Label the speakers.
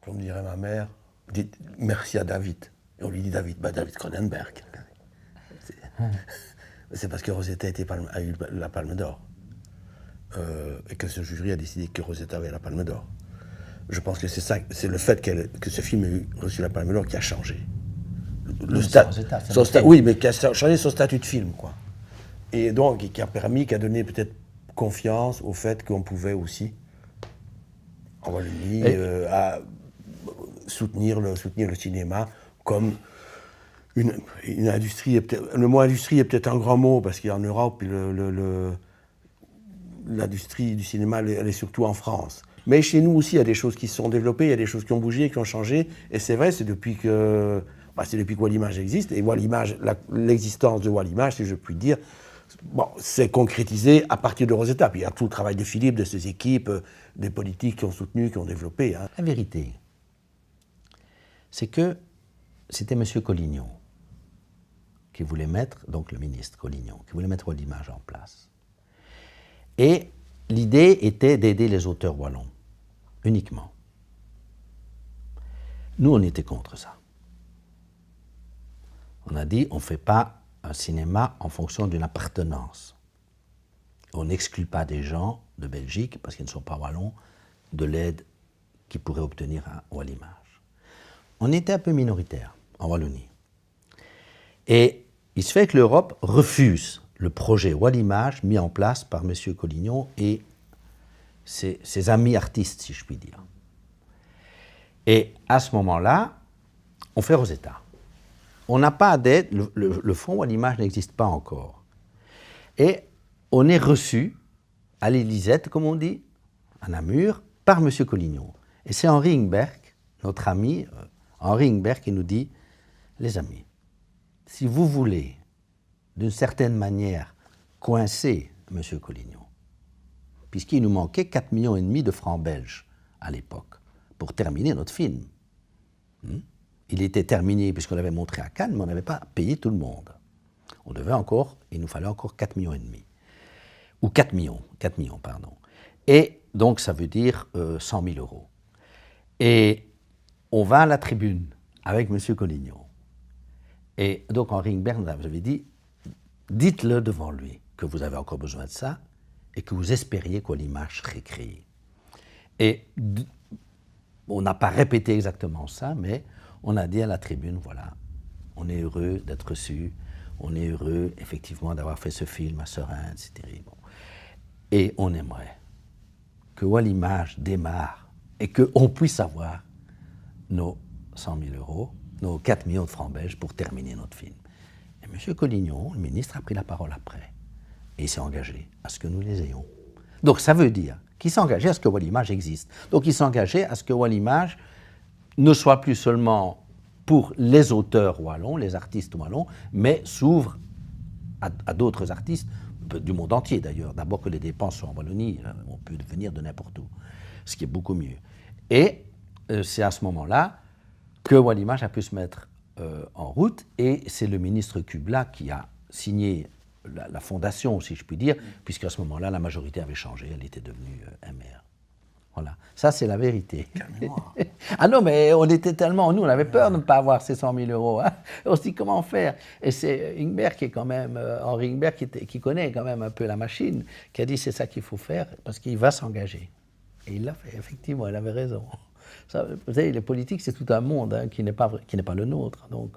Speaker 1: comme dirait ma mère, dites merci à David. Et on lui dit David, David Cronenberg. C'est parce que Rosetta a eu la Palme d'Or. Et que ce jury a décidé que Rosetta avait la Palme d'Or. Je pense que c'est ça, c'est le fait que ce film ait reçu la Palme d'Or qui a changé. Oui, mais qui a changé son statut de film, quoi. Et donc, qui a permis, qui a donné peut-être confiance au fait qu'on pouvait aussi, en Wallonie, à soutenir le cinéma comme une industrie. Le mot industrie est peut-être un grand mot, parce qu'en Europe, l'industrie du cinéma, elle est surtout en France. Mais chez nous aussi, il y a des choses qui se sont développées, il y a des choses qui ont bougé, qui ont changé. Et c'est vrai, c'est depuis que Wallimage existe. Et Wallimage, l'existence de Wallimage, si je puis dire, c'est concrétisé à partir de Rosetta. Puis il y a tout le travail de Philippe, de ses équipes, des politiques qui ont soutenu, qui ont développé. Hein.
Speaker 2: La vérité, c'est que c'était M. Collignon qui voulait mettre, donc le ministre Collignon, qui voulait mettre Wallimage en place. Et l'idée était d'aider les auteurs wallons, uniquement. Nous, on était contre ça. On a dit, on ne fait pas un cinéma en fonction d'une appartenance. On n'exclut pas des gens de Belgique, parce qu'ils ne sont pas wallons, de l'aide qu'ils pourraient obtenir à Wallimage. On était un peu minoritaire en Wallonie. Et il se fait que l'Europe refuse le projet Wallimage mis en place par M. Collignon et ses amis artistes, si je puis dire. Et à ce moment-là, on fait Rosetta. On n'a pas d'aide, le fonds Wallimage n'existe pas encore. Et on est reçu à l'Élysée, comme on dit, à Namur, par M. Collignon. Et c'est Henri Ingberg, notre ami, Henri Ingberg, qui nous dit, les amis, si vous voulez, d'une certaine manière, coincer M. Collignon, puisqu'il nous manquait 4,5 millions de francs belges à l'époque, pour terminer notre film. Il était terminé puisqu'on l'avait montré à Cannes, mais on n'avait pas payé tout le monde. On devait encore, il nous fallait encore 4,5 millions. Ou 4 millions, pardon. Et donc ça veut dire 100 000 euros. Et on va à la tribune avec M. Collignon. Et donc Henri Ingberg nous avait dit, dites-le devant lui que vous avez encore besoin de ça et que vous espériez que Wallimage serait créé. Et on n'a pas répété exactement ça, mais on a dit à la tribune, voilà, on est heureux d'être reçu, on est heureux effectivement d'avoir fait ce film à Seraing, etc. Bon. Et on aimerait que Wallimage démarre et qu'on puisse avoir nos 100 000 euros, nos 4 millions de francs belges pour terminer notre film. Et M. Collignon, le ministre, a pris la parole après. Et il s'est engagé à ce que nous les ayons. Donc ça veut dire qu'il s'est engagé à ce que Wallimage existe. Donc il s'est engagé à ce que Wallimage ne soit plus seulement pour les auteurs wallons, les artistes wallons, mais s'ouvre à d'autres artistes, du monde entier d'ailleurs. D'abord que les dépenses sont en Wallonie, on peut venir de n'importe où, ce qui est beaucoup mieux. Et c'est à ce moment-là que Wallimage a pu se mettre en route, et c'est le ministre Kubla qui a signé la fondation, si je puis dire, puisqu'à ce moment-là, la majorité avait changé, elle était devenue MR. Voilà, ça c'est la vérité. Ah non, mais on était tellement, nous on avait peur de ne pas avoir ces 100 000 euros. Hein. On se dit comment faire. Et c'est Ingberg qui est quand même, Henri Ingberg qui connaît quand même un peu la machine, qui a dit c'est ça qu'il faut faire, parce qu'il va s'engager. Et il l'a fait, effectivement, il avait raison. Ça, vous savez, les politiques c'est tout un monde hein, qui n'est pas le nôtre. Donc,